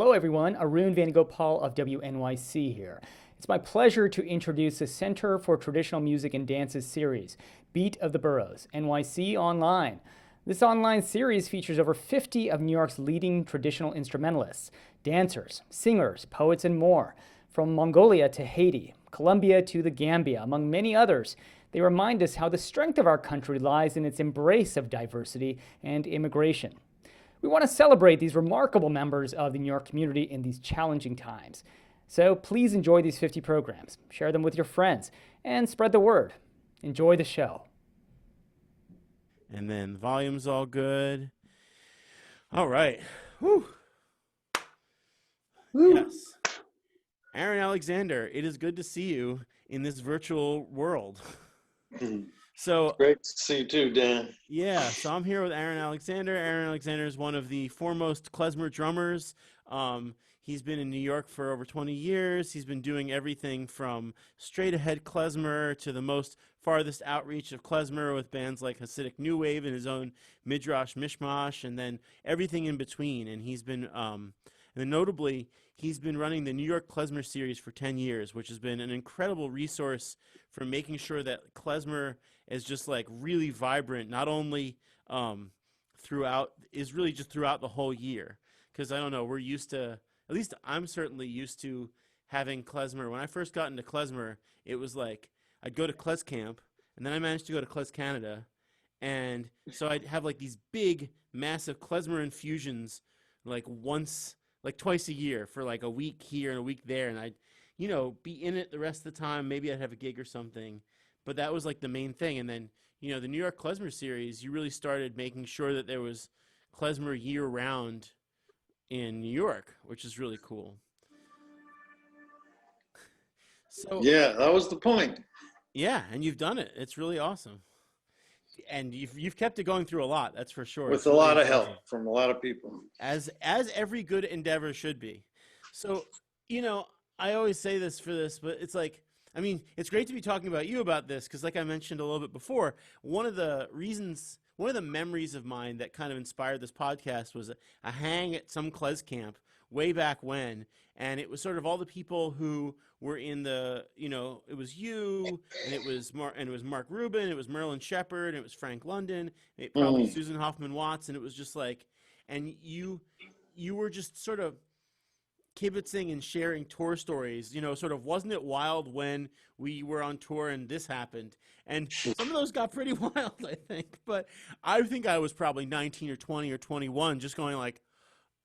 Hello, everyone. Arun Venugopal of WNYC here. It's my pleasure to introduce the Center for Traditional Music and Dances series, Beat of the Boroughs, NYC Online. This online series features over 50 of New York's leading traditional instrumentalists, dancers, singers, poets, and more. From Mongolia to Haiti, Colombia to the Gambia, among many others, they remind us how the strength of our country lies in its embrace of diversity and immigration. We want to celebrate these remarkable members of the New York community in these challenging times. So please enjoy these 50 programs, share them with your friends, and spread the word. Enjoy the show. And then the volume's all good. All right. Whew. Yes. Aaron Alexander, it is good to see you in this virtual world. So great to see you too, Dan. Yeah, so I'm here with Aaron Alexander. Aaron Alexander is one of the foremost klezmer drummers. He's been in New York for over 20 years. He's been doing everything from straight ahead klezmer to the most farthest outreach of klezmer with bands like Hasidic New Wave and his own Midrash Mishmash, and then everything in between. And he's been, and then notably, he's been running the New York Klezmer series for 10 years, which has been an incredible resource for making sure that klezmer is just like really vibrant, not only throughout the whole year. Because I don't know, we're used to, at least I'm certainly used to having klezmer. When I first got into klezmer, it was like I'd go to Klez Camp, and then I managed to go to Klez Canada, and so I'd have like these big, massive klezmer infusions, like twice a year for like a week here and a week there, and I'd, be in it the rest of the time. Maybe I'd have a gig or something. But that was like the main thing. And then, the New York Klezmer series, you really started making sure that there was klezmer year round in New York, which is really cool. So yeah, that was the point. Yeah, and you've done it. It's really awesome. And you've kept it going through a lot, that's for sure. With a lot of help from a lot of people. As every good endeavor should be. So, I always say this, but it's like, I mean, it's great to be talking about you about this because, like I mentioned a little bit before, one of the memories of mine that kind of inspired this podcast was a hang at some Klez camp way back when, and it was sort of all the people who were in the, it was you, and it was Mark Rubin, it was Merlin Shepard, it was Frank London, probably Susan Hoffman Watts, and it was just like, and you were just sort of kibitzing and sharing tour stories, sort of, wasn't it wild when we were on tour and this happened? And some of those got pretty wild, I think. But I think I was probably 19 or 20 or 21, just going like,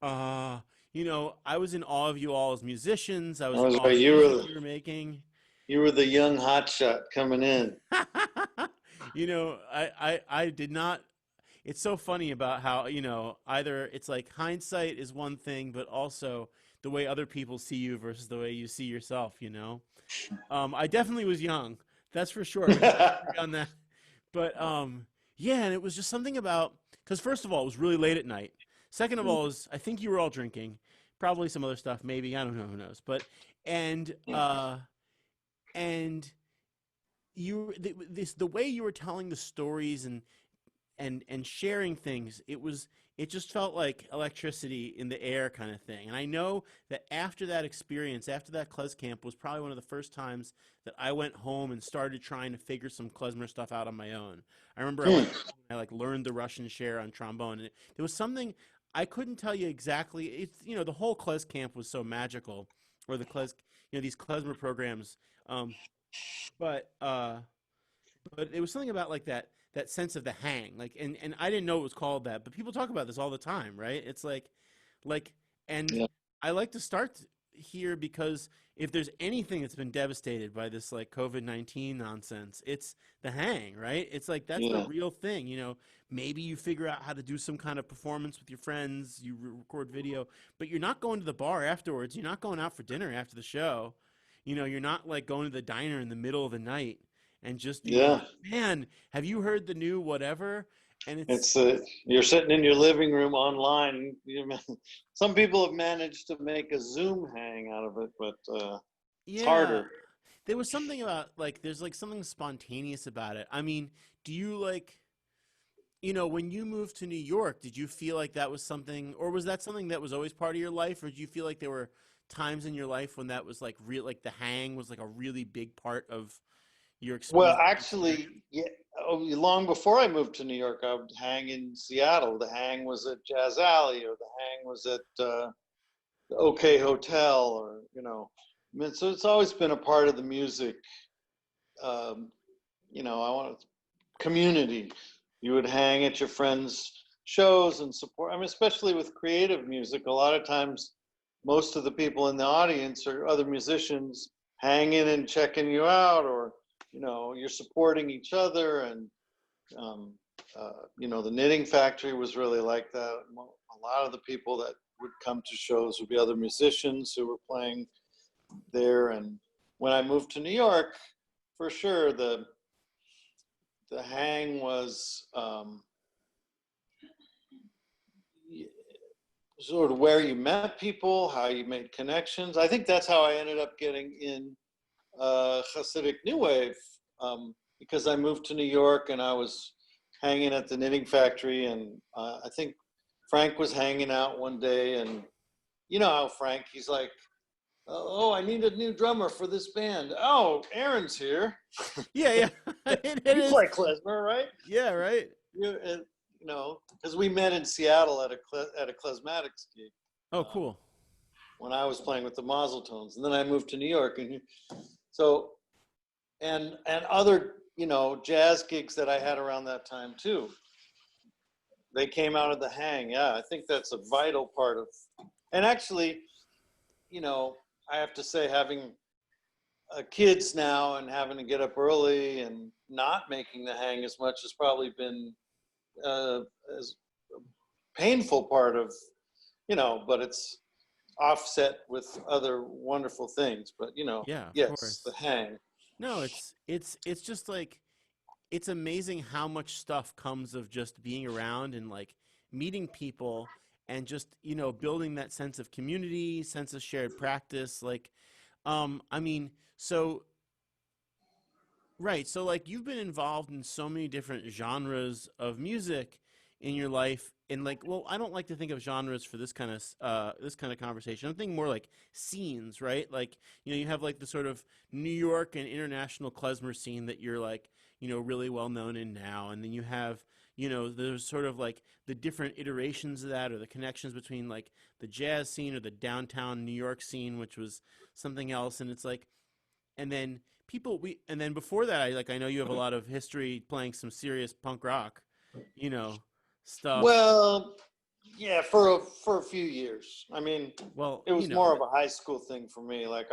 I was in awe of you all as musicians. I was in awe of the music you were making. You were the young hotshot coming in. I did not. It's so funny about how, either it's like hindsight is one thing, but also the way other people see you versus the way you see yourself, I definitely was young. That's for sure. On that. But, yeah, and it was just something about, because first of all, it was really late at night. Second of all, I think you were all drinking, probably some other stuff, maybe, I don't know, who knows. But, and the way you were telling the stories and sharing things, it just felt like electricity in the air kind of thing. And I know that after that experience, after that Klez camp, was probably one of the first times that I went home and started trying to figure some klezmer stuff out on my own. I remember I learned the Russian share on trombone, and there was something I couldn't tell you exactly. It's, the whole Klez camp was so magical, or the Klez, these klezmer programs. But it was something about like that sense of the hang, like, and I didn't know it was called that, but people talk about this all the time, right? It's like, and yeah. I like to start here because if there's anything that's been devastated by this like COVID-19 nonsense, it's the hang, right? It's like, that's the real thing, maybe you figure out how to do some kind of performance with your friends, you record video, but you're not going to the bar afterwards. You're not going out for dinner after the show. You're not like going to the diner in the middle of the night and just, man, have you heard the new whatever? And it's you're sitting in your living room online. Some people have managed to make a Zoom hang out of it, but it's harder. There was something about, like, there's like something spontaneous about it. I mean, do you like, you know, when you moved to New York, did you feel like that was something, or was that something that was always part of your life, or did you feel like there were times in your life when that was like real, like the hang was like a really big part of your Well, music experience? actually, yeah, long before I moved to New York, I would hang in Seattle. The hang was at Jazz Alley, or the hang was at the OK Hotel, or I mean, so it's always been a part of the music. Um, I want community. You would hang at your friends' shows and support. I mean, especially with creative music, a lot of times, most of the people in the audience are other musicians hanging and checking you out, or you're supporting each other. And um, the Knitting Factory was really like that. A lot of the people that would come to shows would be other musicians who were playing there. And when I moved to New York, for sure, the hang was sort of where you met people, how you made connections. I think that's how I ended up getting in Hasidic New Wave, because I moved to New York and I was hanging at the Knitting Factory, and I think Frank was hanging out one day, and you know how Frank, he's like, "Oh, I need a new drummer for this band. Oh, Aaron's here. Yeah, yeah. It You is. play klezmer, right?" Yeah, right. Because we met in Seattle at a klezmatics gig Oh, cool. when I was playing with the Mazel Tones, and then I moved to New York, and so and other jazz gigs that I had around that time too. They came out of the hang. Yeah, I think that's a vital part of. And actually, I have to say, having kids now and having to get up early and not making the hang as much has probably been as painful part of, but it's offset with other wonderful things. But Yeah, of yes, the course. hang. No, it's just like it's amazing how much stuff comes of just being around and like meeting people and just, you know, building that sense of community, sense of shared practice. Like, I mean, so right, so like you've been involved in so many different genres of music in your life, and like, well, I don't like to think of genres for this kind of conversation. I'm thinking more like scenes, right? Like, you know, you have like the sort of New York and international klezmer scene that you're like, you know, really well known in now, and then you have, you know, there's sort of like the different iterations of that, or the connections between like the jazz scene or the downtown New York scene, which was something else, and it's like, and then and then before that, I know you have a lot of history playing some serious punk rock, you know, stuff. Well, yeah, for a few years. I mean, Well, it you was know, more of a high school thing for me. Like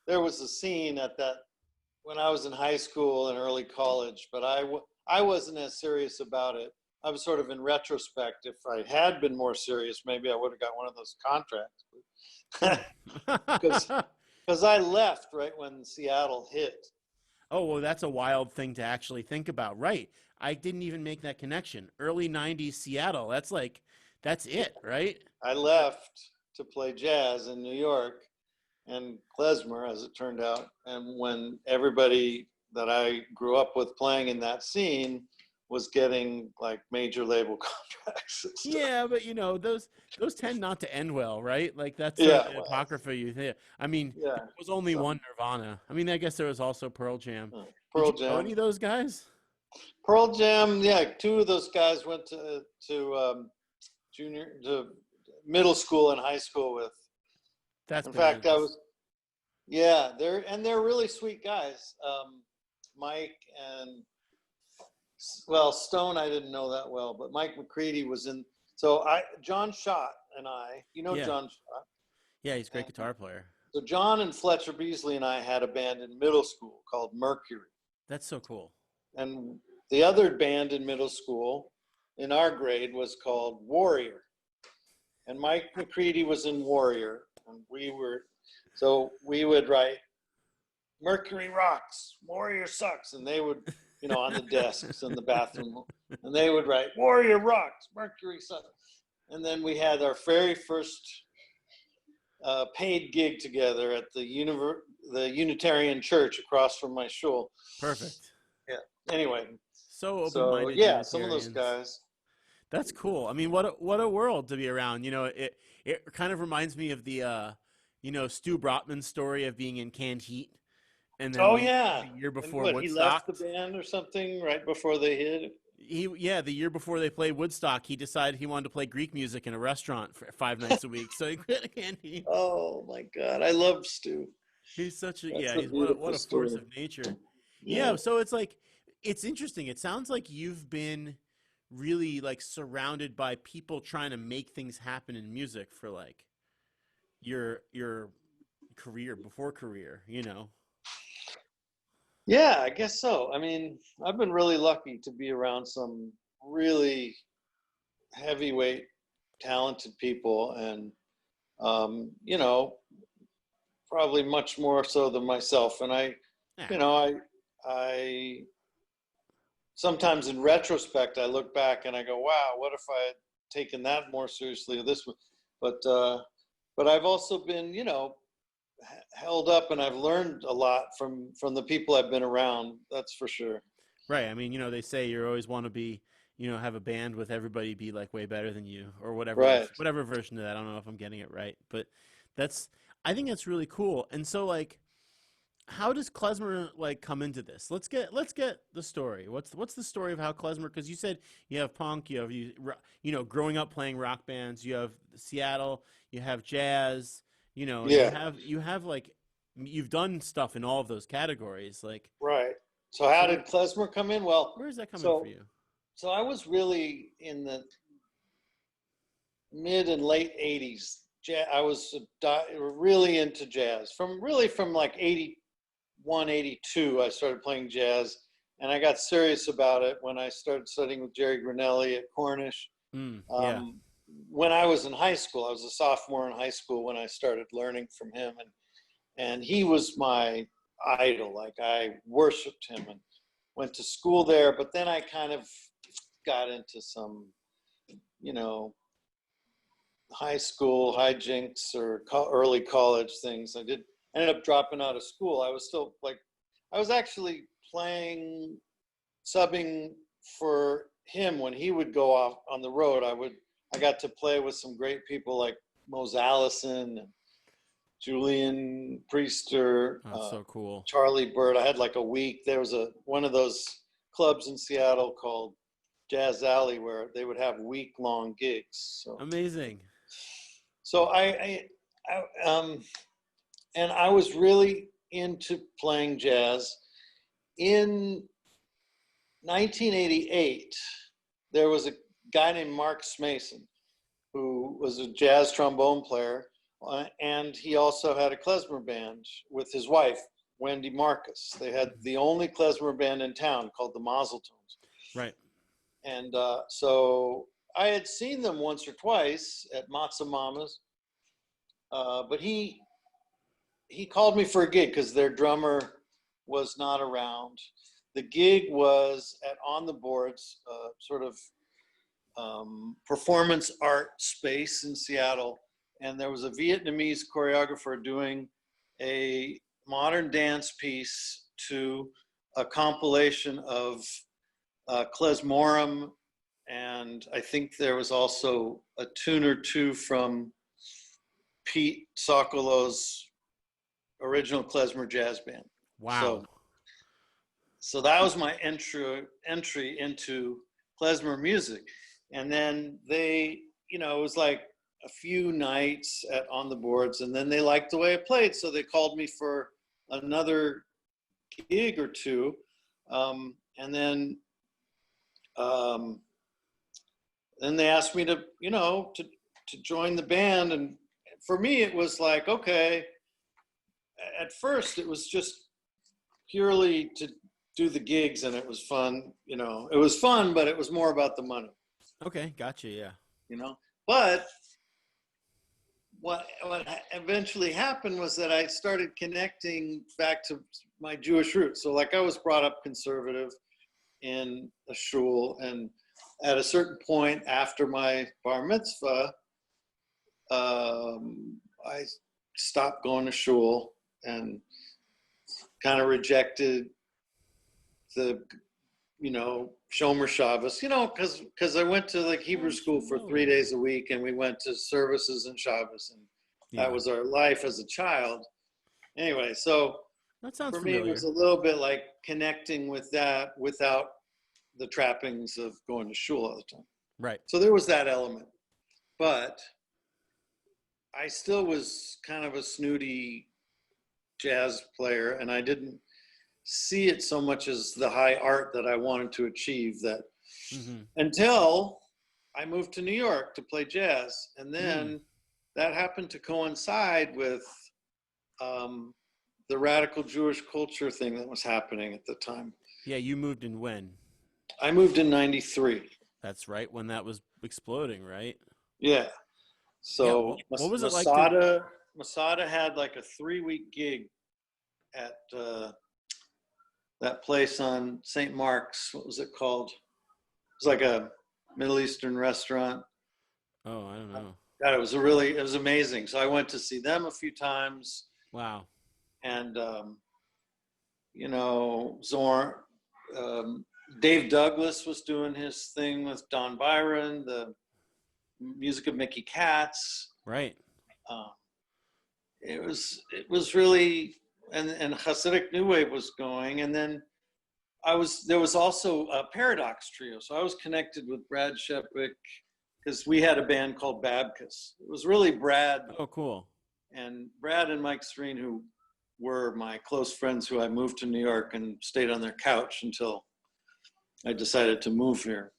there was a scene at that when I was in high school and early college, but I wasn't as serious about it. I was sort of in retrospect. If I had been more serious, maybe I would have got one of those contracts. Because because I left right when Seattle hit. oh, well, that's a wild thing to actually think about, right? I didn't even make that connection. Early '90s Seattle. That's like, that's it, right? I left to play jazz in New York and klezmer, as it turned out. And when everybody that I grew up with playing in that scene was getting like major label contracts and stuff. Yeah, but you know, those tend not to end well, right? Like that's sort of Yeah, the well, apocrypha you think. I mean, there yeah. was only So one Nirvana. I mean, I guess there was also Pearl Jam. Did Pearl you know any Jam, of those guys? Pearl Jam. Yeah, two of those guys went to junior to middle school and high school with. That's In fact, I bananas. was. Yeah, they're really sweet guys. Mike and well, Stone I didn't know that well, but Mike McCready was in. So John Schott and I, Yeah, John Schott, yeah, he's a great and guitar player. so John and Fletcher Beasley and I had a band in middle school called Mercury, That's so cool. and the other band in middle school in our grade was called Warrior, and Mike McCready was in Warrior, and we would write Mercury rocks, Warrior sucks, and they would, on the desks in the bathroom, and they would write Warrior rocks, Mercury sucks, and then we had our very first paid gig together at the Unitarian Church across from my shul. Perfect. Yeah. Anyway, So so open-minded yeah, some of those Unitarians. guys. That's cool. I mean, what a world to be around. You know, it kind of reminds me of the Stu Brotman's story of being in Canned Heat, and then Oh when yeah. the year And before what, he Woodstock, left the band or something right before they hit? the year before they played Woodstock, he decided he wanted to play Greek music in a restaurant for 5 nights a week. So he quit Canned Heat. Oh my God. I love Stu. He's such a That's yeah. a He's beautiful what a force story. of nature. Yeah. Yeah. So it's like it's interesting. It sounds like you've been really like surrounded by people trying to make things happen in music for like your career before career. You know. Yeah, I guess so. I mean, I've been really lucky to be around some really heavyweight, talented people, and you know, probably much more so than myself. And Yeah. you know, I sometimes in retrospect, I look back and I go, wow, what if I had taken that more seriously? This, but I've also been, you know, held up, and I've learned a lot from the people I've been around. That's for sure. Right. I mean, they say you always want to be, have a band with everybody be like way better than you or Right. whatever version of that. I don't know if I'm getting it right, but that's I think that's really cool. And so like how does klezmer like come into this? Let's get the story. What's the story of how klezmer? Because you said you have punk, growing up playing rock bands. You have Seattle, you have jazz. You Yeah. have like you've done stuff in all of those categories. Like Right. So how so, did klezmer come in? Well, where is that coming for so you? so I was really in the mid and late '80s. I was really into jazz from like '81, '82. I started playing jazz, and I got serious about it when I started studying with Jerry Granelli at Cornish. Yeah. When I was in high school, I was a sophomore in high school when I started learning from him, and he was my idol. Like, I worshipped him and went to school there. But then I kind of got into some, you know, high school hijinks or early college things. Ended up dropping out of school. I was still like, I was actually playing, subbing for him when he would go off on the road. I got to play with some great people like Mose Allison and Julian Priester, Oh, so cool. Charlie Bird. I had like a week. There was one of those clubs in Seattle called Jazz Alley where they would have week-long gigs. Amazing. So and I was really into playing jazz. In 1988, there was a guy named Mark Smason who was a jazz trombone player, and he also had a klezmer band with his wife, Wendy Marcus. They had the only klezmer band in town called the Mazel Tones. Right. And so I had seen them once or twice at Matzo Mama's, but he called me for a gig because their drummer was not around. The gig was at On the Boards, sort of performance art space in Seattle, and there was a Vietnamese choreographer doing a modern dance piece to a compilation of klezmorim, and I think there was also a tune or two from Pete Sokolo's original klezmer jazz band. Wow. So that was my entry into klezmer music. And then it was like a few nights on the boards, and then they liked the way I played, so they called me for another gig or two, and then they asked me to join the band. And for me, it was like, okay. At first, it was just purely to do the gigs, and it was fun. It was fun, but it was more about the money. Okay, gotcha. Yeah. But what eventually happened was that I started connecting back to my Jewish roots. So, like, I was brought up conservative in a shul, and at a certain point after my bar mitzvah, I stopped going to shul and kind of rejected the Shomer Shabbos, because I went to like Hebrew school for 3 days a week, and we went to services and Shabbos, and that was our life as a child. Anyway, so that sounds for familiar. me, it was a little bit like connecting with that without the trappings of going to shul all the time. Right. So there was that element, but I still was kind of a snooty jazz player, and I didn't see it so much as the high art that I wanted to achieve until I moved to New York to play jazz. And then that happened to coincide with the radical Jewish culture thing that was happening at the time. Yeah, you moved in when? I moved in 93. That's right, when that was exploding, right? Yeah. So what was it like? Masada had like a 3-week gig at that place on St. Mark's. What was it called? It was like a Middle Eastern restaurant. Oh, I don't know. God, it was amazing. So I went to see them a few times. Wow. And, Zorn, Dave Douglas was doing his thing with Don Byron, the music of Mickey Katz. Right. It was really, and Hasidic New Wave was going. And then there was also a Paradox Trio. So I was connected with Brad Shepik because we had a band called Babkas. It was really Brad. Oh, cool. And Brad and Mike Streen, who were my close friends, who I moved to New York and stayed on their couch until I decided to move here.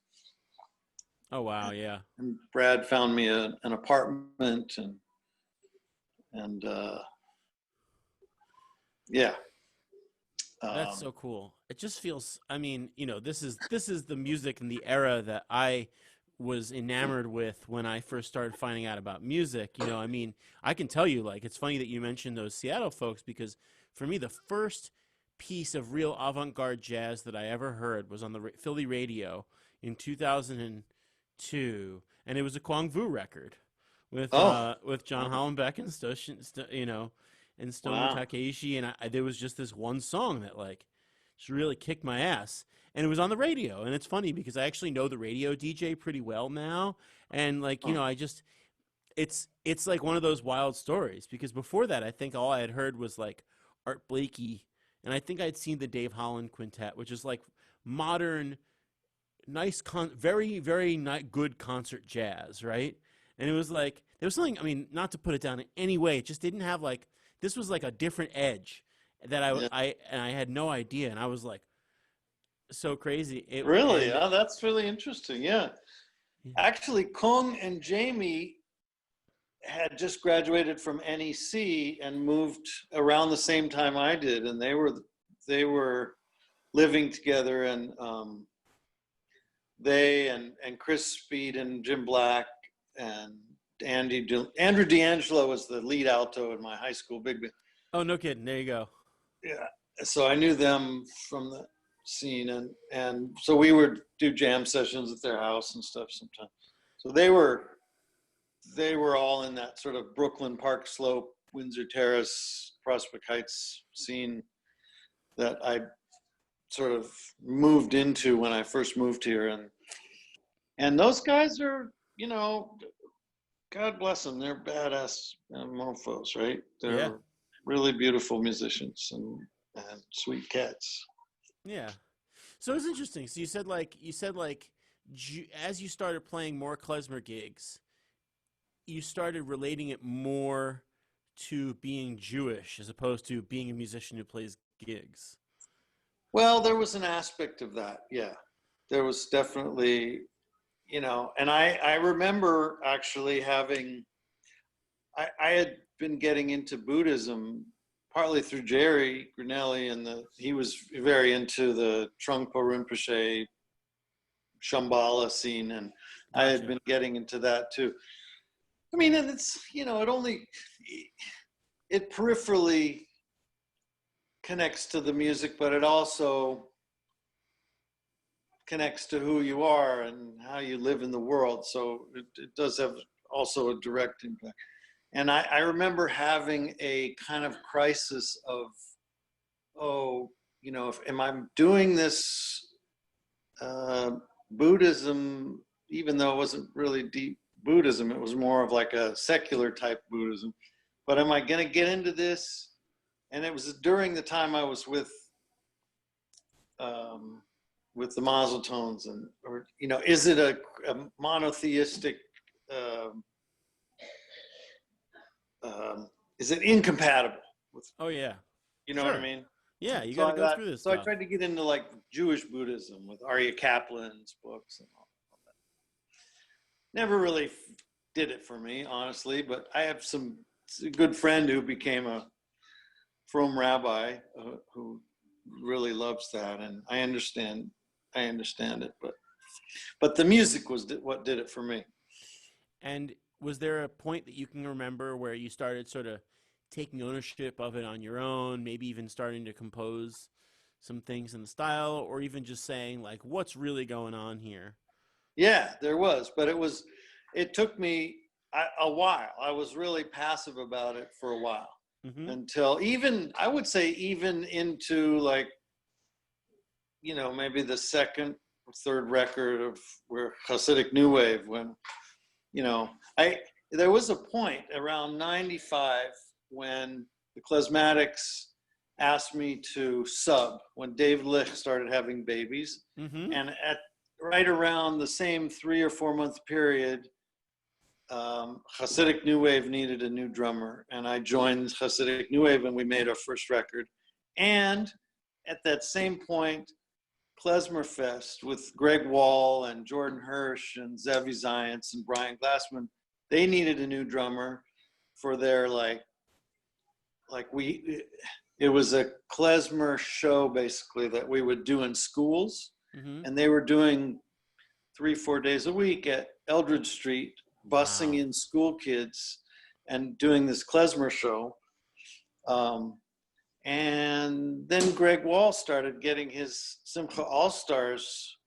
Oh, wow. Yeah. And Brad found me an apartment and yeah. That's so cool. It just feels, I mean, this is the music and the era that I was enamored with when I first started finding out about music. I mean, I can tell you, like, it's funny that you mentioned those Seattle folks, because for me, the first piece of real avant-garde jazz that I ever heard was on the Philly radio in 2002, and it was a Kwang Vu record with John Hollenbeck and and Stone Takeshi, and there was just this one song that like just really kicked my ass, and it was on the radio. And it's funny because I actually know the radio DJ pretty well now, and like it's like one of those wild stories, because before that I think all I had heard was like Art Blakey, and I think I'd seen the Dave Holland Quintet, which is like modern, nice, very good concert jazz, right? And it was like there was something. I mean, not to put it down in any way, it just didn't have like. This was like a different edge that I had no idea, and I was like, so crazy. Really? Oh, that's really interesting. Yeah. Actually, Kung and Jamie had just graduated from NEC and moved around the same time I did, and they were living together, and they and Chris Speed and Jim Black and Andrew D'Angelo was the lead alto in my high school big band. Oh, no kidding. There you go. Yeah. So I knew them from the scene, and so we would do jam sessions at their house and stuff sometimes. So they were all in that sort of Brooklyn Park Slope, Windsor Terrace, Prospect Heights scene that I sort of moved into when I first moved here, and those guys are, God bless them. They're badass mofos, right? They're really beautiful musicians and sweet cats. Yeah. So it's interesting. So you said like as you started playing more klezmer gigs, you started relating it more to being Jewish as opposed to being a musician who plays gigs. Well, there was an aspect of that. Yeah, there was definitely. And I remember actually having, I had been getting into Buddhism partly through Jerry Grinelli, and he was very into the Trungpa Rinpoche Shambhala scene, and I had been getting into that too. I mean, and it's, it peripherally connects to the music, but it also connects to who you are and how you live in the world. So it does have also a direct impact. And I remember having a kind of crisis of, am I doing this Buddhism, even though it wasn't really deep Buddhism, it was more of like a secular type Buddhism. But am I going to get into this? And it was during the time I was the Mazel tones, and or is it a monotheistic? Um, is it incompatible with? Oh yeah. You know what I Sure. mean? Yeah, you So got to go through this so I stuff. tried to get into like Jewish Buddhism with Arya Kaplan's books and all that. Never really did it for me, honestly. But I have a good friend who became a frum rabbi who really loves that, and I understand it. But the music was what did it for me. And was there a point that you can remember where you started sort of taking ownership of it on your own, maybe even starting to compose some things in the style, or even just saying like, what's really going on here? Yeah, there was, but it took me a while. I was really passive about it for a while Mm-hmm. until I would say even into like, maybe the second or third record of where Hasidic New Wave, when, there was a point around 95 when the Klezmatics asked me to sub when Dave Licht started having babies. Mm-hmm. And at right around the same 3 or 4 month period, Hasidic New Wave needed a new drummer, and I joined Hasidic New Wave, and we made our first record. And at that same point, Klezmer Fest with Greg Wall and Jordan Hirsch and Zevi Zients and Brian Glassman, they needed a new drummer for their it was a klezmer show basically that we would do in schools, Mm-hmm. and they were doing 3-4 days a week at Eldridge Street, bussing Wow. in school kids and doing this klezmer show. And then Greg Wall started getting his Simcha All-Stars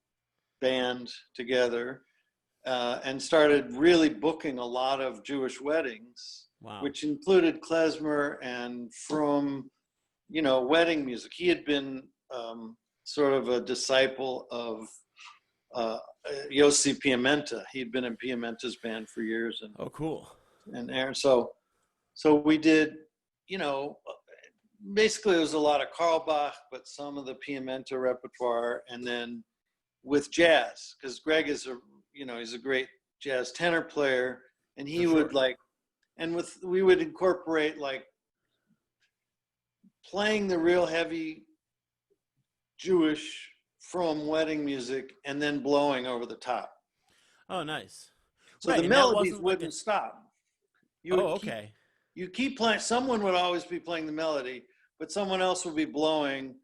band together, and started really booking a lot of Jewish weddings, Wow. which included klezmer and frum, wedding music. He had been sort of a disciple of Yossi Piamenta. He'd been in Piamenta's band for years, Oh, cool. and Aaron. So we did, basically it was a lot of Karl Bach, but some of the Piamenta repertoire, and then with jazz, because Greg is he's a great jazz tenor player, and he would we would incorporate like playing the real heavy Jewish from wedding music and then blowing over the top. Oh, nice. So Right, the and that melodies wasn't like wouldn't stop. okay. You keep playing, someone would always be playing the melody, but someone else would be blowing,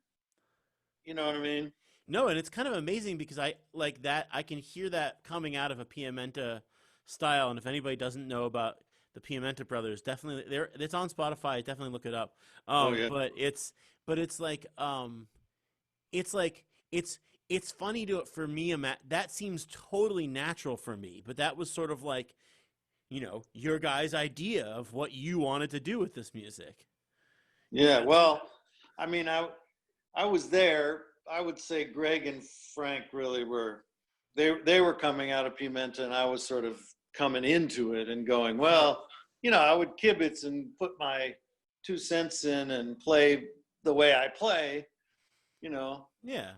you know what I mean? No, and it's kind of amazing because I like that. I can hear that coming out of a Piamenta style, and if anybody doesn't know about the Piamenta brothers, definitely it's on Spotify. Definitely look it up. Oh yeah. But it's like it's like it's funny for me. That seems totally natural for me, but that was sort of like your guys' idea of what you wanted to do with this music. Yeah, well, I mean, I was there. I would say Greg and Frank really were, they were coming out of Pimenta, and I was sort of coming into it and going, well, I would kibitz and put my 2 cents in and play the way I play, Yeah.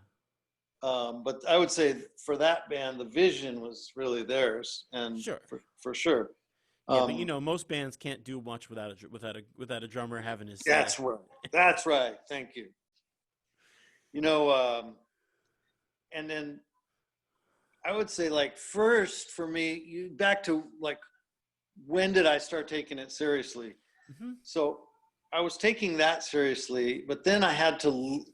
But I would say for that band, the vision was really theirs, and Sure. for sure. Yeah, but most bands can't do much without a drummer having his say. That's right. That's right. Thank you. And then I would say, like, first for me, back to like, when did I start taking it seriously? Mm-hmm. So I was taking that seriously, but then I had to,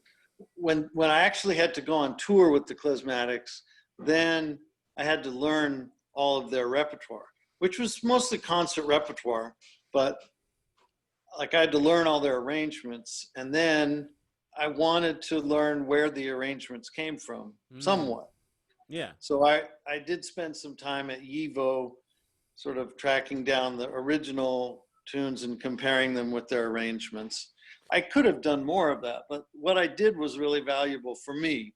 when I actually had to go on tour with the Klezmatics, then I had to learn all of their repertoire, which was mostly concert repertoire, but like I had to learn all their arrangements, and then I wanted to learn where the arrangements came from somewhat. Yeah. So I did spend some time at YIVO sort of tracking down the original tunes and comparing them with their arrangements. I could have done more of that, but what I did was really valuable for me.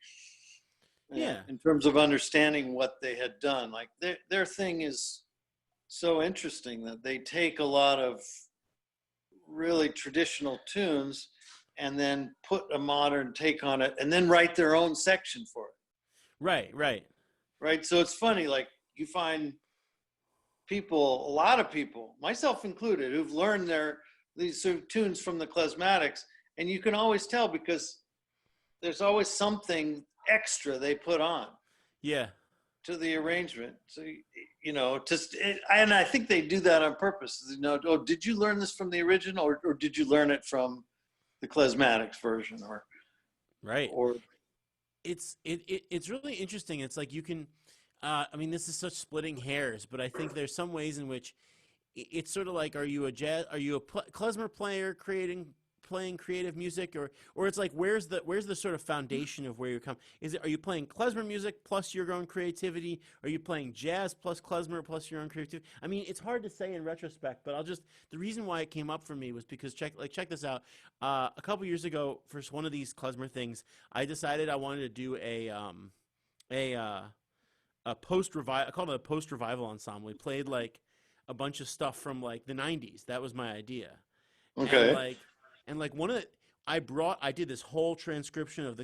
Yeah. in terms of understanding what they had done. Like their thing is so interesting that they take a lot of really traditional tunes and then put a modern take on it and then write their own section for it. Right, right. Right. So it's funny, like you find people, a lot of people, myself included, who've learned these sort of tunes from the klezmatics, and you can always tell because there's always something extra they put on Yeah. to the arrangement. So and I think they do that on purpose. Oh, did you learn this from the original, or did you learn it from the klezmatics version, Right. or It's really interesting. It's like you can I mean, this is such splitting hairs, but I think there's some ways in which it's sort of like, are you a klezmer player playing creative music, or it's like, where's the sort of foundation of where you come? Are you playing klezmer music plus your own creativity? Are you playing jazz plus klezmer plus your own creativity? I mean, it's hard to say in retrospect, but the reason why it came up for me was because check this out. A couple years ago, for one of these klezmer things, I decided I wanted to do a post revival. I called it a post revival ensemble. We played like a bunch of stuff from like the '90s. That was my idea. okay? And like I did this whole transcription of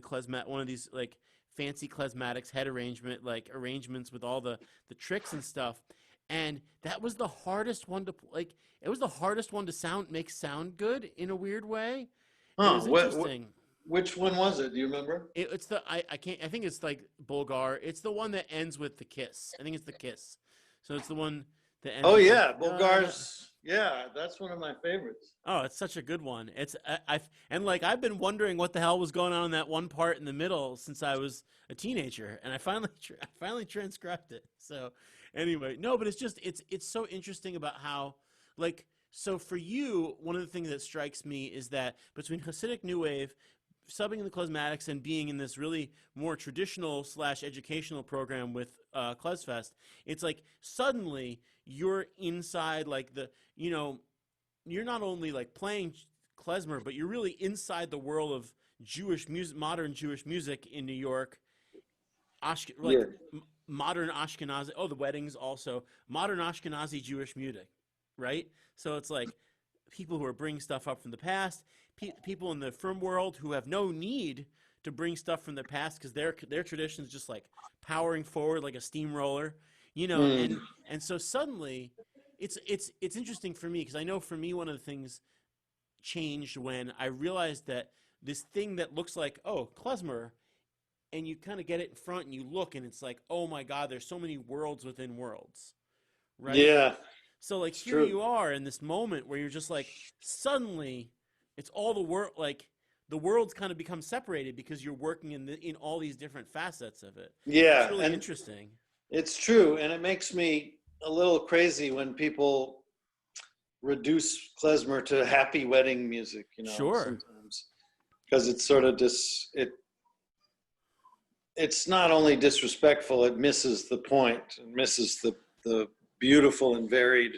one of these like fancy klezmatics head arrangements with all the tricks and stuff. And that was the hardest one to like. It was the hardest one to make sound good in a weird way. It was interesting. Which one was it? Do you remember? It's I can't. I think it's like Bulgar. It's the one that ends with the kiss. I think it's the kiss. So it's the one that ends. Oh with yeah, Bulgar's. Yeah, that's one of my favorites. Oh, it's such a good one. I've been wondering what the hell was going on in that one part in the middle since I was a teenager, and I finally transcribed it. So anyway, no, but it's so interesting about how, like, so for you, one of the things that strikes me is that between Hasidic New Wave, subbing in the klezmatics, and being in this really more traditional / educational program with Klezfest, it's like suddenly you're inside like you're not only like playing klezmer, but you're really inside the world of Jewish music, modern Jewish music in New York. Modern Ashkenazi. Oh, the weddings also modern Ashkenazi Jewish music, right? So it's like people who are bringing stuff up from the past, people in the frum world who have no need to bring stuff from the past because their tradition's just like powering forward like a steamroller, and so suddenly it's interesting for me because I know for me one of the things changed when I realized that this thing that looks like, oh, klezmer, and you kind of get it in front and you look and it's like, oh my God, there's so many worlds within worlds, right? Yeah. So like here true. you are in this moment where you're just like, suddenly it's all the world, like the world's kind of become separated because you're working in all these different facets of it. Yeah, it's really and interesting. it's true, and it makes me a little crazy when people reduce klezmer to happy wedding music, Sure. sometimes, because it's sort of it's not only disrespectful, it misses the point, it misses the beautiful and varied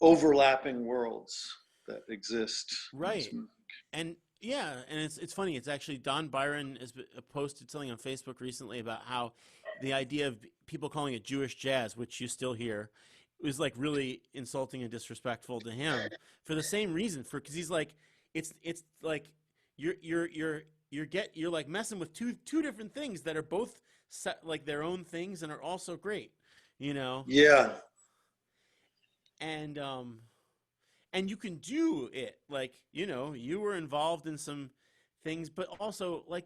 overlapping worlds that exist. Right. And yeah, and it's funny. It's actually Don Byron has posted something on Facebook recently about how the idea of people calling it Jewish jazz, which you still hear, was like really insulting and disrespectful to him for the same reason. Because he's like, it's like you're like messing with two different things that are both like their own things and are also great, Yeah. And you can do it, like, you were involved in some things, but also like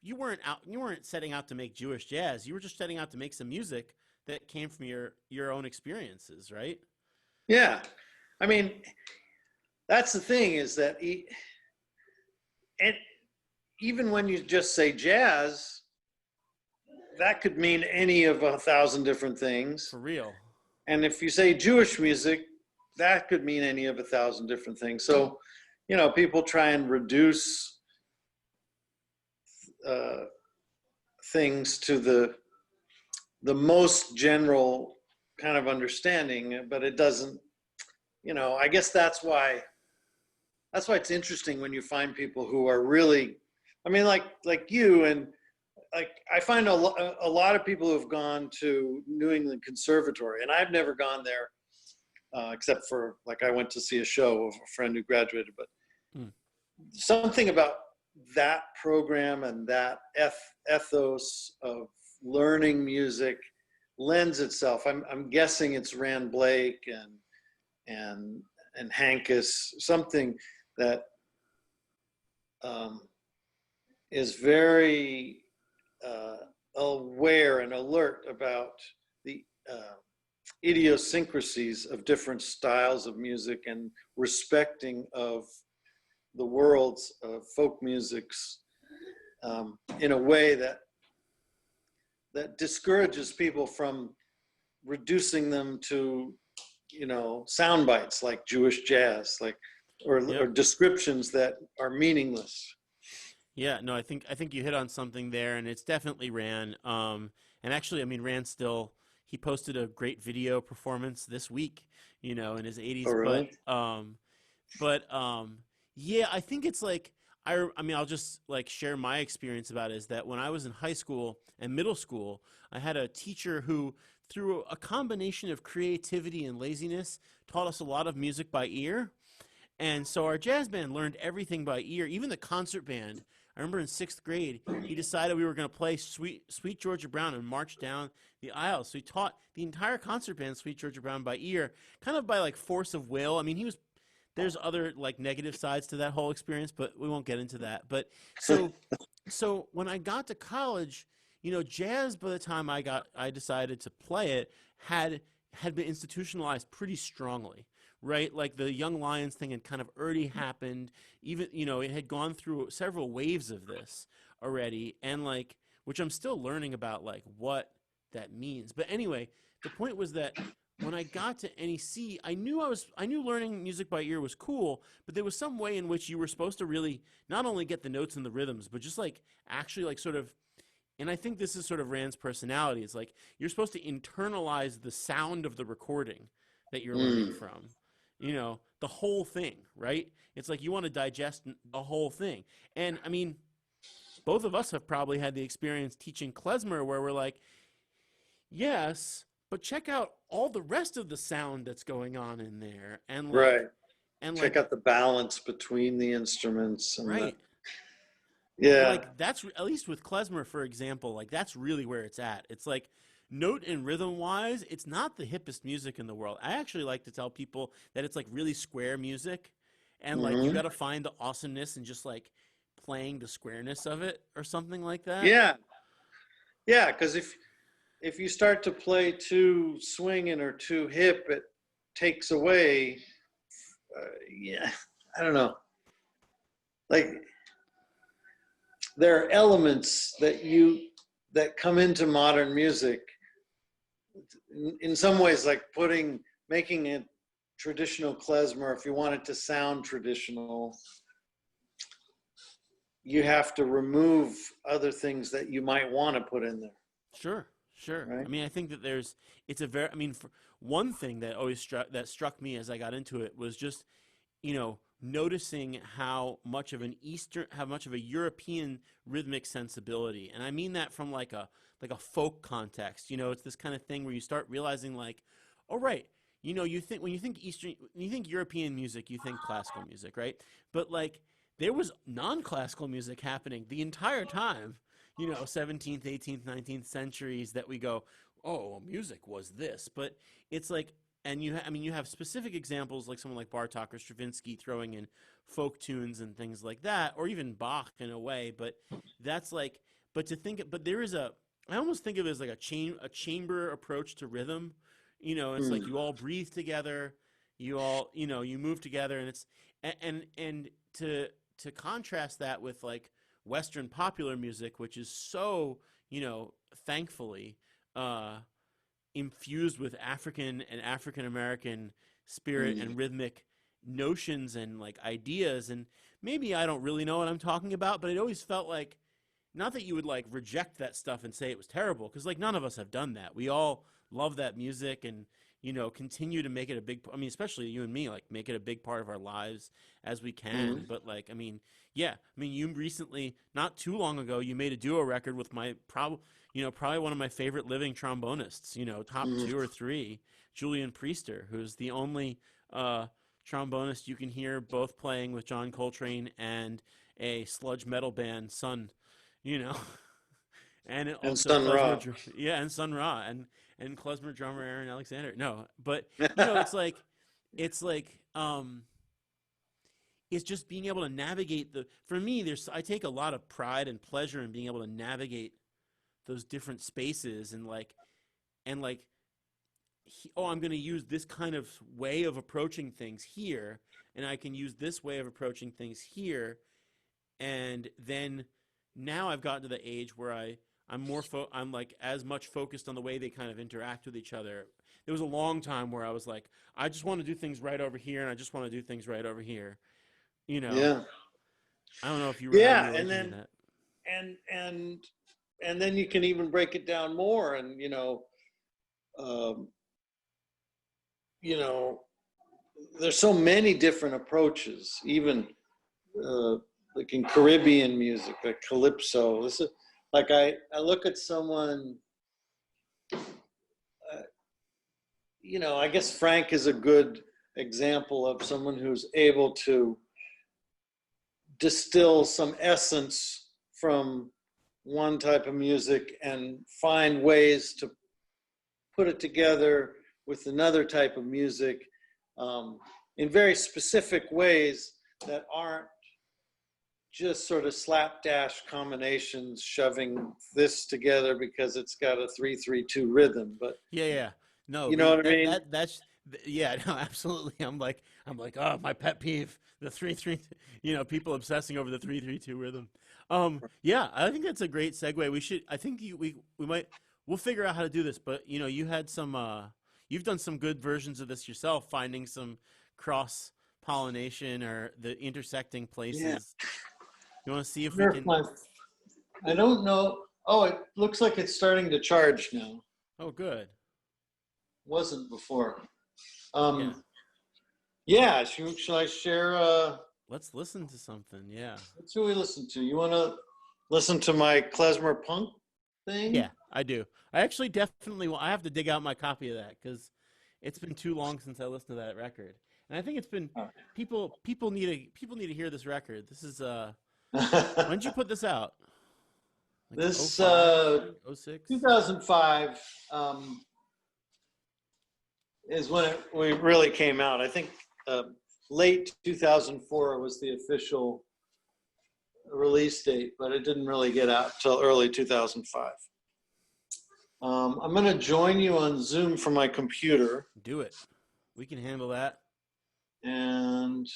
you weren't setting out to make Jewish jazz. You were just setting out to make some music that came from your own experiences, right? Yeah. I mean, that's the thing, is that even when you just say jazz, that could mean any of 1,000 different things. For real. And if you say Jewish music, that could mean any of 1,000 different things. So, people try and reduce things to the most general kind of understanding, but it doesn't, I guess that's why it's interesting when you find people who are really, I mean, like you, and like I find a lot of people who've gone to New England Conservatory, and I've never gone there except for like I went to see a show of a friend who graduated. But Mm. something about that program and that ethos of learning music lends itself. I'm guessing it's Rand Blake and Hankus, something that is very aware and alert about the idiosyncrasies of different styles of music and respecting of the world's folk musics in a way that discourages people from reducing them to, sound bites like Jewish jazz, or Yep. descriptions that are meaningless. Yeah, no, I think you hit on something there, and it's definitely Ran. And actually, I mean, Ran still he posted a great video performance this week, in his 80s. Oh, But really? yeah, I think it's like I mean, I'll just like share my experience about it is that when I was in high school and middle school, I had a teacher who, through a combination of creativity and laziness, taught us a lot of music by ear. And so our jazz band learned everything by ear, even the concert band. I remember in sixth grade, he decided we were going to play Sweet Georgia Brown and march down the aisle. So he taught the entire concert band Sweet Georgia Brown by ear, kind of by like force of will. I mean, there's other like negative sides to that whole experience, but we won't get into that. But so when I got to college, jazz by the time I decided to play it had been institutionalized pretty strongly, right? Like the Young Lions thing had kind of already happened. Even, it had gone through several waves of this already, and like, which I'm still learning about, like what that means. But anyway, the point was that when I got to NEC, I knew learning music by ear was cool, but there was some way in which you were supposed to really not only get the notes and the rhythms, but just like actually like sort of, and I think this is sort of Rand's personality. It's like you're supposed to internalize the sound of the recording that you're learning Mm. from, the whole thing, right? It's like you want to digest the whole thing. And I mean, both of us have probably had the experience teaching klezmer where we're like, yes, but check out all the rest of the sound that's going on in there. Right. And Check like, out the balance between the instruments and right. And yeah. like that's at least with klezmer, for example, like that's really where it's at. It's like note and rhythm wise, it's not the hippest music in the world. I actually like to tell people that it's like really square music, and like you Hmm. got to find the awesomeness and just like playing the squareness of it or something like that. Yeah. Yeah. Because if you start to play too swinging or too hip, it takes away. Yeah. I don't know. Like there are elements that come into modern music in some ways, like making it traditional klezmer. If you want it to sound traditional, you have to remove other things that you might want to put in there, Sure, sure. I right? mean, I think that it's a very, I mean, for one thing that always struck me as I got into it was just, noticing how much of a European rhythmic sensibility, and I mean that from like a folk context. It's this kind of thing where you start realizing like, oh right, you think when you think European music, you think classical music, right? But like there was non-classical music happening the entire time, 17th, 18th, 19th centuries that we go, oh, well, music was this. But it's like, and I mean, you have specific examples like someone like Bartok or Stravinsky throwing in folk tunes and things like that, or even Bach in a way. But that's like, but there is I almost think of it as like a chamber approach to rhythm. It's like Hmm. you all breathe together, you all, you move together, and it's, and to contrast that with like Western popular music, which is so, thankfully, uh, infused with African and African American spirit Hmm. and rhythmic notions and like ideas. And maybe I don't really know what I'm talking about, but it always felt like, not that you would like reject that stuff and say it was terrible, because like none of us have done that. We all love that music, and continue to make it a big, I mean, especially you and me, like make it a big part of our lives as we can. But like, I mean, yeah, I mean, you recently, not too long ago, you made a duo record with probably one of my favorite living trombonists, top Mhm. 2 or 3, Julian Priester, who's the only trombonist you can hear both playing with John Coltrane and a sludge metal band, Sun, you know, and And also Sun Ra. yeah, and Sun Ra, and klezmer drummer Aaron Alexander. No, but it's like it's just being able to navigate for me, I take a lot of pride and pleasure in being able to navigate those different spaces, and I'm going to use this kind of way of approaching things here, and I can use this way of approaching things here, and then now I've gotten to the age where I'm like as much focused on the way they kind of interact with each other. There was a long time where I was like, I just want to do things right over here, and I just want to do things right over here. You know, Yeah. I don't know if how you Yeah, were and looking at then that. and and and then you can even break it down more, and um, you know, there's so many different approaches, even uh, like in Caribbean music, like calypso. This is like I look at someone, uh, I guess Frank is a good example of someone who's able to distill some essence from one type of music and find ways to put it together with another type of music in very specific ways that aren't just sort of slapdash combinations shoving this together because it's got a 3-3-2 rhythm. But Yeah, yeah. No, you know what I that mean? that that's yeah, no, absolutely. I'm like, oh, my pet peeve, the 3-3, people obsessing over the 3-3-2 rhythm. Yeah, I think that's a great segue. I think we might, we'll figure out how to do this, but you've done some good versions of this yourself, finding some cross pollination or the intersecting Yeah. places. You want to see I if we wonder if can? I don't know. Oh, it looks like it's starting to charge now. Oh, good. Wasn't before. Yeah. Yeah, should I share? Let's listen to something. Yeah. What should we listen to? You want to listen to my klezmer punk Yeah, thing? I do. I actually definitely I have to dig out my copy of that because it's been too long since I listened to that record, and I think it's been people need to hear this record. This is when did you put this out? Like oh This five, maybe 06? 2005 is when we really came out. I think uh, late 2004 was the official release date, but it didn't really get out till early 2005. I'm going to join you on Zoom from my computer, Do it. We can handle that. and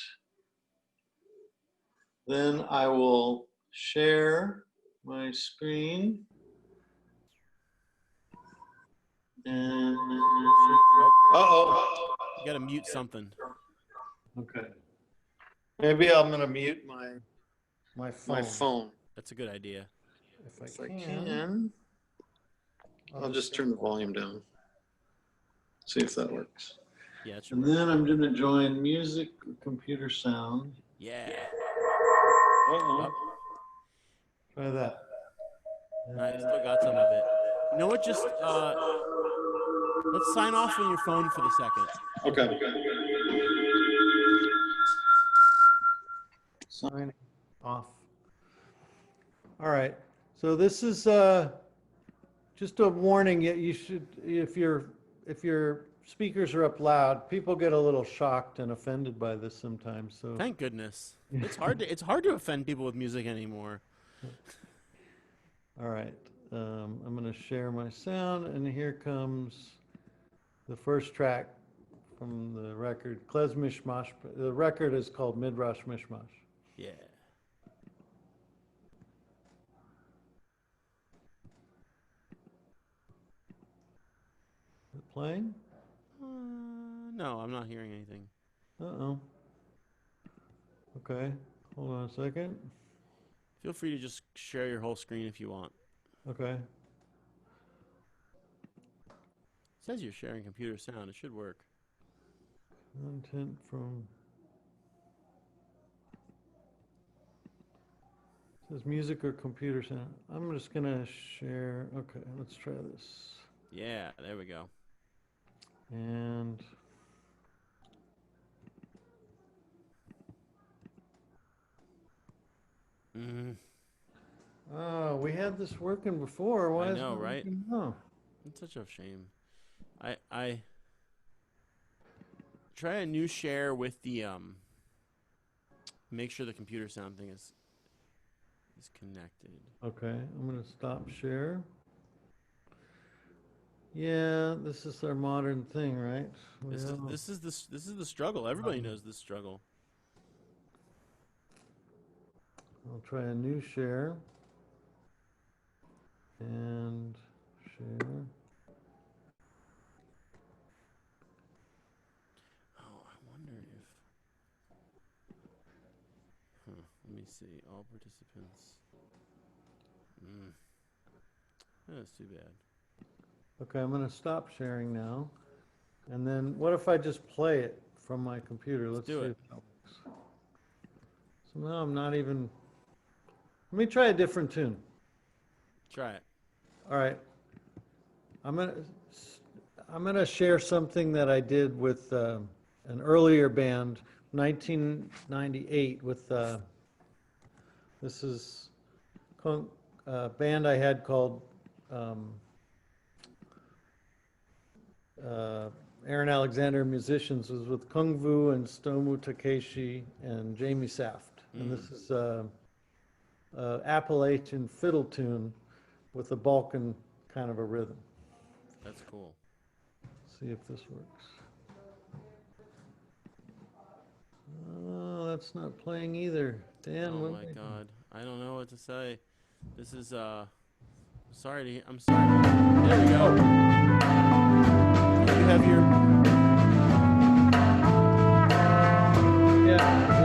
then I will share my screen. And Oh shoot! Oh, oh, you got to mute something. okay. Maybe I'm gonna mute my phone. That's a good idea. If I can, I'll just turn the volume down. See if that works. Yeah, it should And work. then I'm gonna join music, computer sound. Yeah. Uh-oh. Oh, Try that. I still got some of it. You know what? Just let's sign off on your phone for the second. Okay. Signing off. All right. So this is just a warning. You should, if your speakers are up loud, people get a little shocked and offended by this sometimes. So Thank goodness. It's hard to offend people with music anymore. all right. I'm going to share my sound, and here comes the first track from the record, Klez Mishmash. The record is called Midrash Mishmash. Yeah. Is it playing? No, I'm not hearing anything. Uh-oh. Okay. Hold on a second. Feel free to just share your whole screen if you want. Okay. says you're sharing computer sound. It should work. Content from. Says music or computer sound. I'm just gonna share. Okay, let's try this. Yeah, there we go. And oh, we had this working before. Why I is know, it right? working now? It's such a shame. I try a new share with the make sure the computer sound thing is connected. Okay, I'm gonna stop share. Yeah, this is our modern thing, right? This is the struggle. Everybody knows this struggle. I'll try a new share. And share. Oh, I wonder if. Let me see. All participants. That's too bad. Okay, I'm gonna stop sharing now. And then what if I just play it from my computer? Let's do see it. if that works. So now I'm not even. Let me try a different tune. Try it. All right. I'm gonna share something that I did with an earlier band, 1998. With this is a band I had called Aaron Alexander Musicians. Was with Kung Fu and Stomu Takeshi and Jamie Saft. And this is Appalachian fiddle tune with a Balkan kind of a rhythm. That's cool. See if this works. Oh, that's not playing either. Dan, Oh what my am I doing? God. I don't know what to say. This is sorry. I'm sorry. There we go. You have your. Yeah.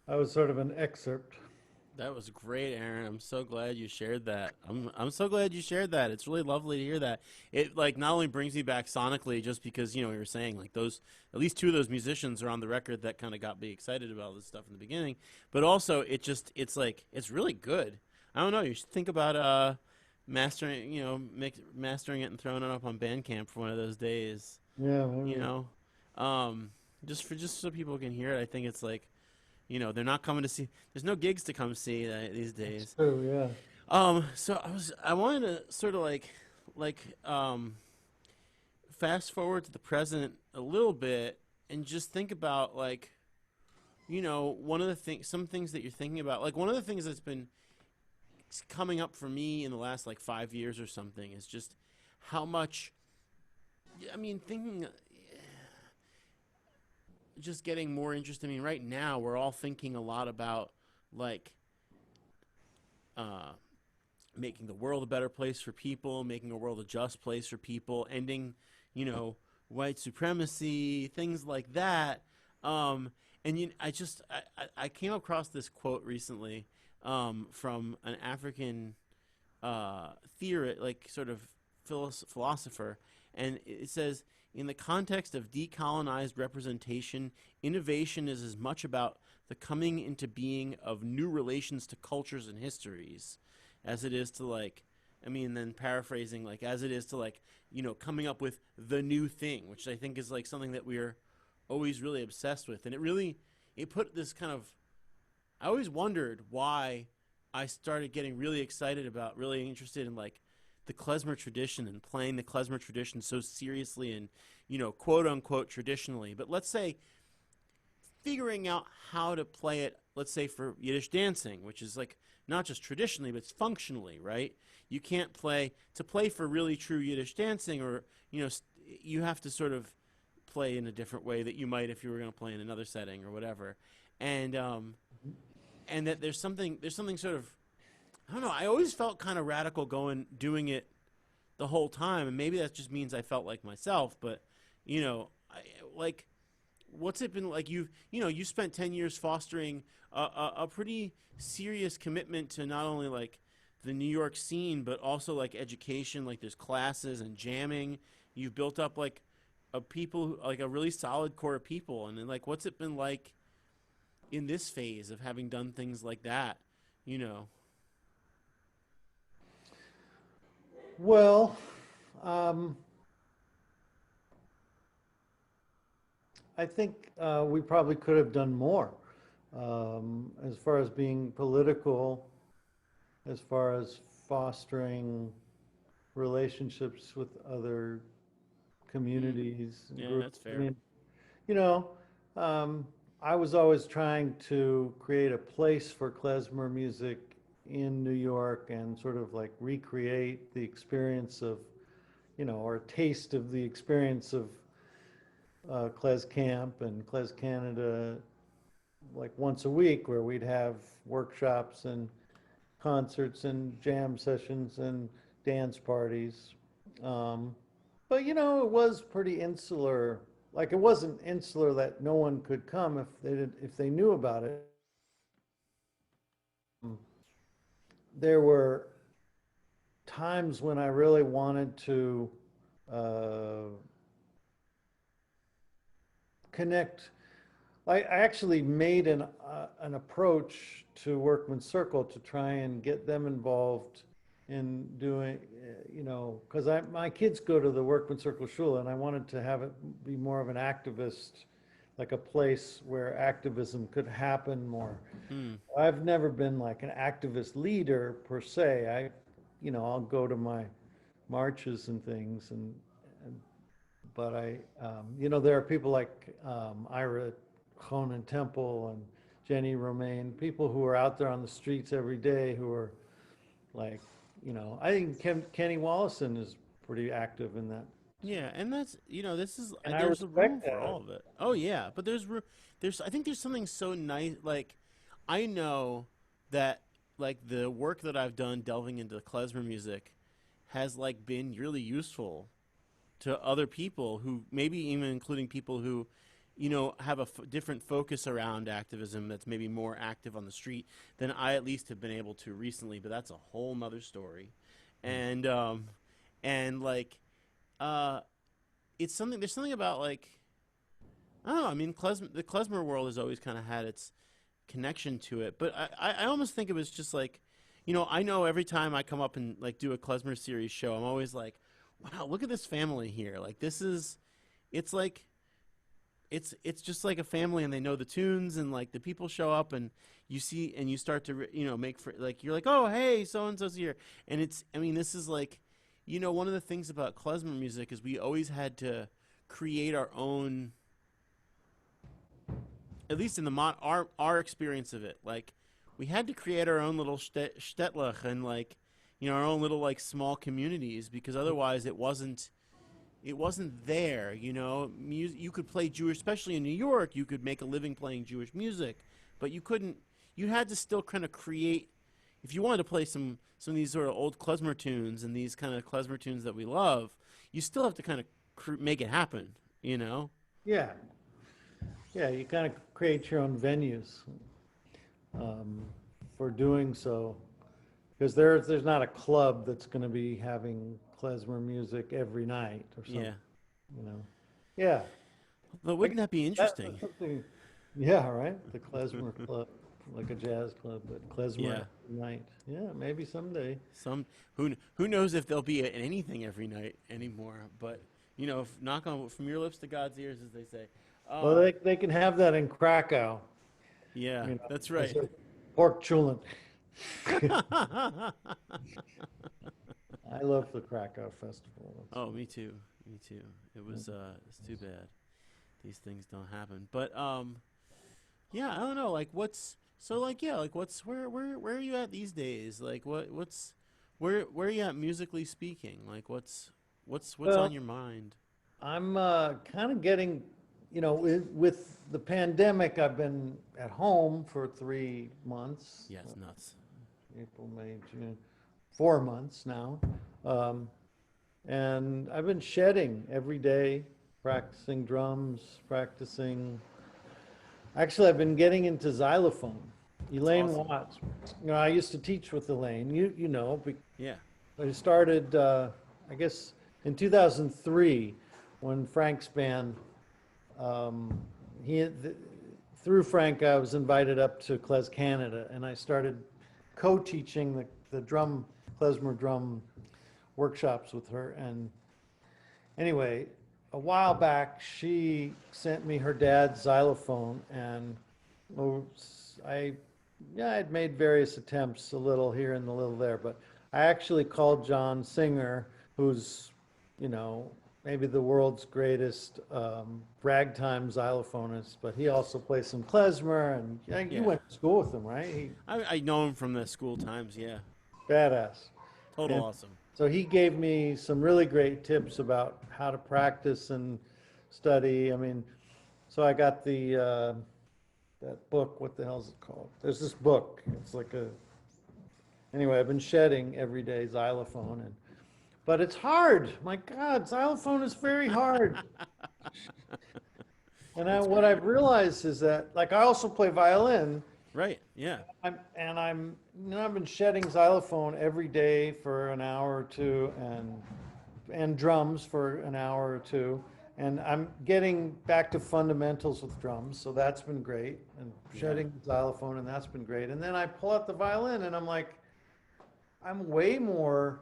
I was sort of an excerpt. That was great, Aaron. I'm so glad you shared that. I'm so glad you shared that. It's really lovely to hear that. It like not only brings me back sonically, just because you were saying like those at least two of those musicians are on the record that kind of got me excited about this stuff in the beginning, but also it's like it's really good. I don't know. You should think about mastering mastering it and throwing it up on Bandcamp for one of those days. Yeah, You maybe. know, just so people can hear it. I think it's like they're not coming to see. There's no gigs to come see these That's days. true, yeah. So I wanted to sort of like fast forward to the present a little bit and just think about like one of the things, some things that you're thinking about. Like one of the things that's been coming up for me in the last like 5 years or something is just how much. I mean, thinking just getting more interested. I mean, right now we're all thinking a lot about like uh, making the world a better place for people, making the world a just place for people, ending, white supremacy, things like that. And I came across this quote recently from an African theorist, like sort of philosopher, and it says, in the context of decolonized representation, innovation is as much about the coming into being of new relations to cultures and histories as it is to like, I mean, then paraphrasing, like as it is to like, coming up with the new thing, which I think is like something that we're always really obsessed with. And it put this kind of, I always wondered why I started getting really excited about, really interested in like the klezmer tradition and playing the klezmer tradition so seriously and, quote unquote traditionally. But let's say figuring out how to play it, let's say for Yiddish dancing, which is like not just traditionally, but it's functionally, right? You can't play for really true Yiddish dancing, or, you have to sort of play in a different way that you might if you were going to play in another setting or whatever. And that there's something sort of, I don't know, I always felt kind of radical doing it the whole time, and maybe that just means I felt like myself, but like, what's it been like? You spent 10 years fostering a pretty serious commitment to not only like the New York scene, but also like education, like there's classes and jamming. You've built up like a really solid core of people, and then like what's it been like in this phase of having done things like that, you know? Well, um, I think we probably could have done more as far as being political, as far as fostering relationships with other Mm, communities and yeah, that's groups. I fair. mean, you know, um, I was always trying to create a place for klezmer music in New York and sort of like recreate the experience of, or a taste of the experience of Klez Camp and Klez Canada, like once a week, where we'd have workshops and concerts and jam sessions and dance parties. Um, but it was pretty insular. Like it wasn't insular that no one could come if they knew about it. There were times when I really wanted to uh, connect. I actually made an approach to Workman's Circle to try and get them involved in doing, because my kids go to the Workman's Circle Shul, and I wanted to have it be more of an activist, like a place where activism could happen more. Hmm. I've never been like an activist leader per se. I'll go to my marches and things, and but there are people like Ira Conan Temple and Jenny Romaine, people who are out there on the streets every day who are like, I think Kenny Wallison is pretty active in that. Yeah, and that's this is And I there's a room respect for that. all of it. Oh yeah, but there's I think there's something so nice. Like I know that like the work that I've done delving into klezmer music has like been really useful to other people who maybe even including people who have a different focus around activism that's maybe more active on the street than I at least have been able to recently. But that's a whole nother story. And like uh, it's something. There's something about like I don't know. I mean, the klezmer world has always kind of had its connection to it, but I almost think it was just like, I know every time I come up and like do a klezmer series show, I'm always like, wow, look at this family here. Like it's like it's just like a family, and they know the tunes, and like the people show up, and you see, and you start to make for like you're like, oh hey, so and so's here, and this is like, one of the things about klezmer music is we always had to create our own, at least in our experience of it, like we had to create our own little shtetlich and like our own little like small communities, because otherwise it wasn't there. You could play Jewish, especially in New York. You could make a living playing Jewish music, but you couldn't. You had to still kind of create. If you wanted to play some of these sort of old klezmer tunes and these kind of klezmer tunes that we love, you still have to kind of make it happen. Yeah. Yeah, you kind of create your own venues for doing so, because there's not a club that's going to be having klezmer music every night or something. Yeah. Yeah. But wouldn't that be interesting? Yeah, right. The klezmer club, like a jazz club, but klezmer night. Yeah, maybe someday. Who knows if there'll be anything every night anymore? But knock on from your lips to God's ears, as they say. Well, they can have that in Krakow. Yeah, that's right. Pork chulin. I love the Krakow festival. Oh, me too. Me too. It was it's too bad these things don't happen. But yeah, I don't know. Like what's where are you at these days? Like where are you at musically speaking? Like what's on your mind? I'm kind of getting, with the pandemic, I've been at home for 3 months. Yeah, it's nuts. April, May, June, 4 months now. And I've been shedding every day, practicing drums, Actually, I've been getting into xylophone. Elaine awesome. Watts. I used to teach with Elaine, Yeah. I started, I guess, in 2003, when Frank's band, through Frank, I was invited up to Klez Canada, and I started co-teaching the klezmer drum workshops with her. And anyway, a while back, she sent me her dad's xylophone, and I'd made various attempts, a little here and a little there, but I actually called John Singer, who's, maybe the world's greatest ragtime xylophonist, but he also plays some klezmer, and you went to school with him, right? I know him from the school times, yeah. Badass. Total awesome. So he gave me some really great tips about how to practice and study. So I got that book, what the hell is it called? There's this book, it's like anyway, I've been shedding every day xylophone, but it's hard. My God, xylophone is very hard. And what I've realized is that, like, I also play violin. Right. Yeah. I've been shedding xylophone every day for an hour or two, and drums for an hour or two, and I'm getting back to fundamentals with drums, so that's been great, and shedding xylophone, and that's been great. And then I pull out the violin, and I'm like, I'm way more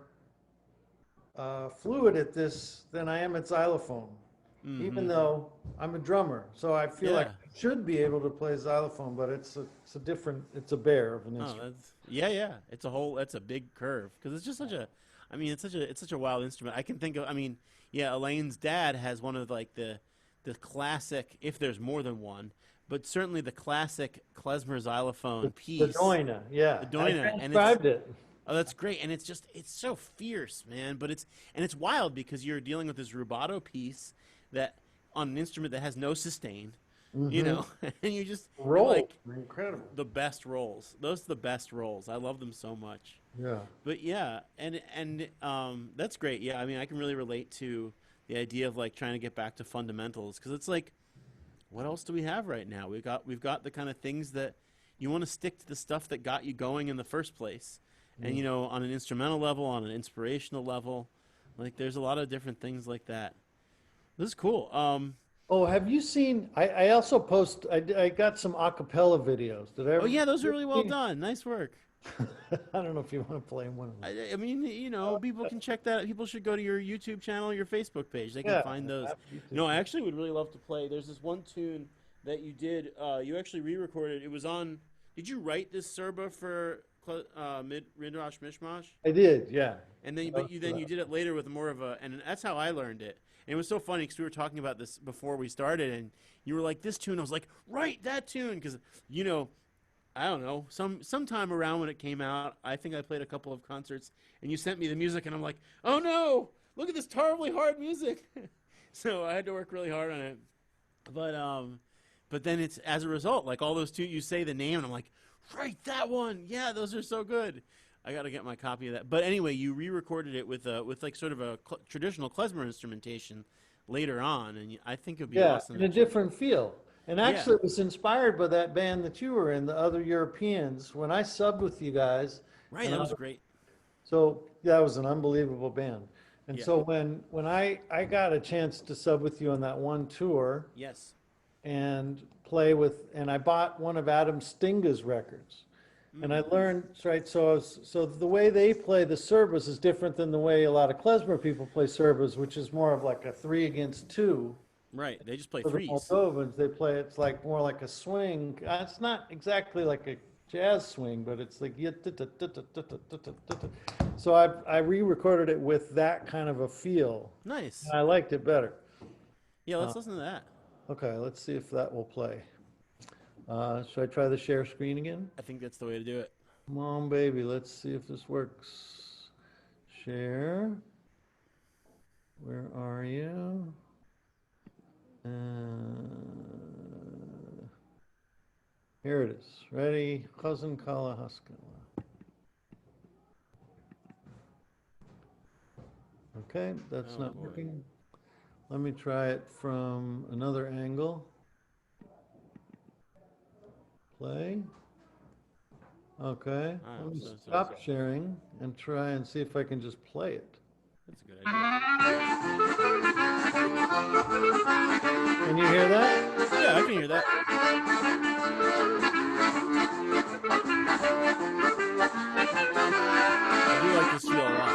fluid at this than I am at xylophone, even though I'm a drummer. So I feel like I should be able to play xylophone, but it's a bear of an instrument. That's a big curve, because it's just it's such a wild instrument. I can think of, Elaine's dad has one of like the classic, if there's more than one, but certainly the classic klezmer xylophone piece. The Doina, yeah. The Doina. I transcribed it. Oh, that's great. And it's so fierce, man. But it's wild, because you're dealing with this rubato piece that on an instrument that has no sustain, and you just roll, like incredible. The best rolls. Those are the best rolls. I love them so much. Yeah. But yeah, and that's great. Yeah, I can really relate to the idea of like trying to get back to fundamentals, because it's like what else do we have right now? We've got the kind of things that you want to stick to the stuff that got you going in the first place. And you know, on an instrumental level, on an inspirational level, like there's a lot of different things like that. This is cool. Oh, have you seen? I also I got some a cappella videos. Did I Oh ever? yeah, those are really well done. Nice work. I don't know if you want to play one of them. I mean, you know, people can check that out. People should go to your YouTube channel, your Facebook page. They can Yeah, find those. YouTube. No, I actually would really love to play. There's this one tune that you did. You actually re-recorded. It was on. Did you write this Serba for Midrash Mishmash? I did, yeah. And then, but you did it later with more of a, and that's how I learned it. And it was so funny because we were talking about this before we started, and you were like, "This tune." I was like, "Right, that tune," because you know, I don't know, sometime around when it came out, I think I played a couple of concerts, and you sent me the music, and I'm like, "Oh no, look at this terribly hard music." So I had to work really hard on it, but then it's as a result, like all those tunes, you say the name, and I'm like, "Right, that one, yeah, those are so good." I got to get my copy of that. But anyway, you re-recorded it with like sort of a traditional klezmer instrumentation later on, and I think it'd be awesome. In a different feel. And actually, Yeah. it was inspired by that band that you were in, the Other Europeans, when I subbed with you guys. Right, and that was great. So that was an unbelievable band. And Yeah. so when I got a chance to sub with you on that one tour Yes. and play with, and I bought one of Adam Stinga's records. And I learned, right, so the way they play the Serbas is different than the way a lot of klezmer people play Serbas, which is more of like a 3-against-2. Right, they just play For the threes. Moldovans, they play, it's like more like a swing. It's not exactly like a jazz swing, but it's like, so I re-recorded it with that kind of a feel. Nice. And I liked it better. Yeah, let's listen to that. Okay, let's see if that will play. Should I try the share screen again? I think that's the way to do it. Come on, baby, let's see if this works. Share. Where are you? Here it is. Ready? Cousin Kala Haskala. Okay, that's Oh, not boy. working. Let me try it from another angle. Play. Okay, Ah, let me so- stop sharing and try and see if I can just play it. That's a good idea. Can you hear that? Yeah, I can hear that. I do like this feel a lot.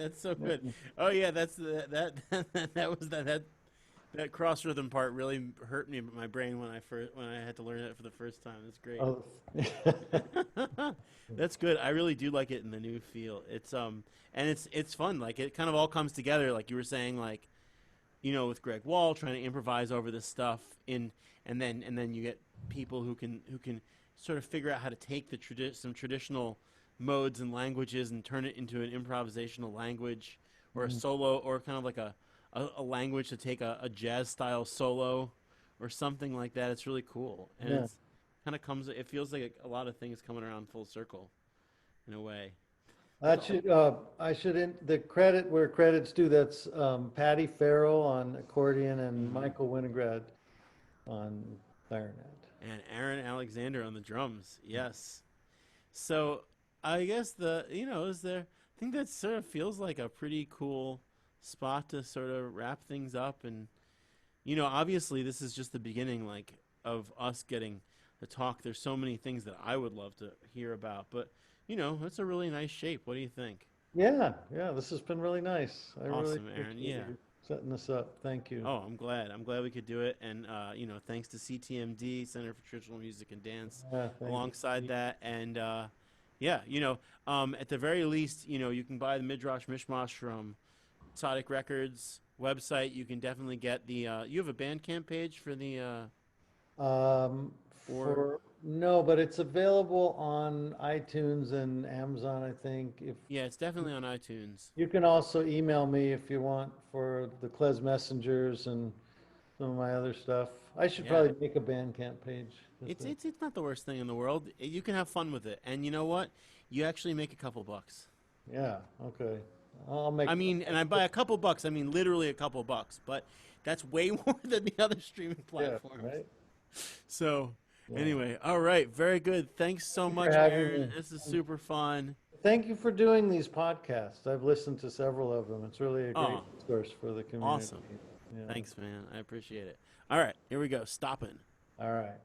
That's so good. Oh yeah, that's that cross rhythm part really hurt me my brain when I had to learn it for the first time. That's great. Oh, That's good. I really do like it in the new feel. And it's fun. Like it kind of all comes together like you were saying like with Greg Wall trying to improvise over this stuff and then you get people who can sort of figure out how to take some traditional modes and languages and turn it into an improvisational language or a solo or kind of like a language to take a jazz style solo or something like that. It's really cool. And yeah. it's kind of it feels like a lot of things coming around full circle in a way. The credit where credit's due. That's Patty Farrell on accordion and Mhm. Michael Winograd on clarinet. And Aaron Alexander on the drums. Yes. So I guess I think that sort of feels like a pretty cool spot to sort of wrap things up. And, obviously this is just the beginning, like, of us getting to talk. There's so many things that I would love to hear about, but, it's a really nice shape. What do you think? Yeah, yeah, this has been really nice. I really Awesome, Aaron. appreciate Yeah. you setting this up. Thank you. Oh, I'm glad. I'm glad we could do it. And, thanks to CTMD, Center for Traditional Music and Dance, Yeah, thank alongside you. that. And, yeah, at the very least, you can buy the Midrash Mishmash from Tzaddik Records website. You can definitely get you have a Bandcamp page for the, Um, or, no, but it's available on iTunes and Amazon, I think. If yeah, it's definitely on iTunes. you can also email me if you want for the Klez Messengers and some of my other stuff. I should Yeah. probably make a Bandcamp page. It's not the worst thing in the world. You can have fun with it. And you know what? You actually make a couple bucks. Yeah, okay. I'll make. I mean, and I buy a couple bucks. I mean, literally a couple bucks, but that's way more than the other streaming Yeah, platforms. right? So, Yeah. anyway, all right, very good. Thanks so Thank you much, for having Aaron. me. This is super fun. Thank you for doing these podcasts. I've listened to several of them. It's really a great Oh, resource for the community. awesome. Yeah. Thanks, man. I appreciate it. All right, here we go. Stopping. All right.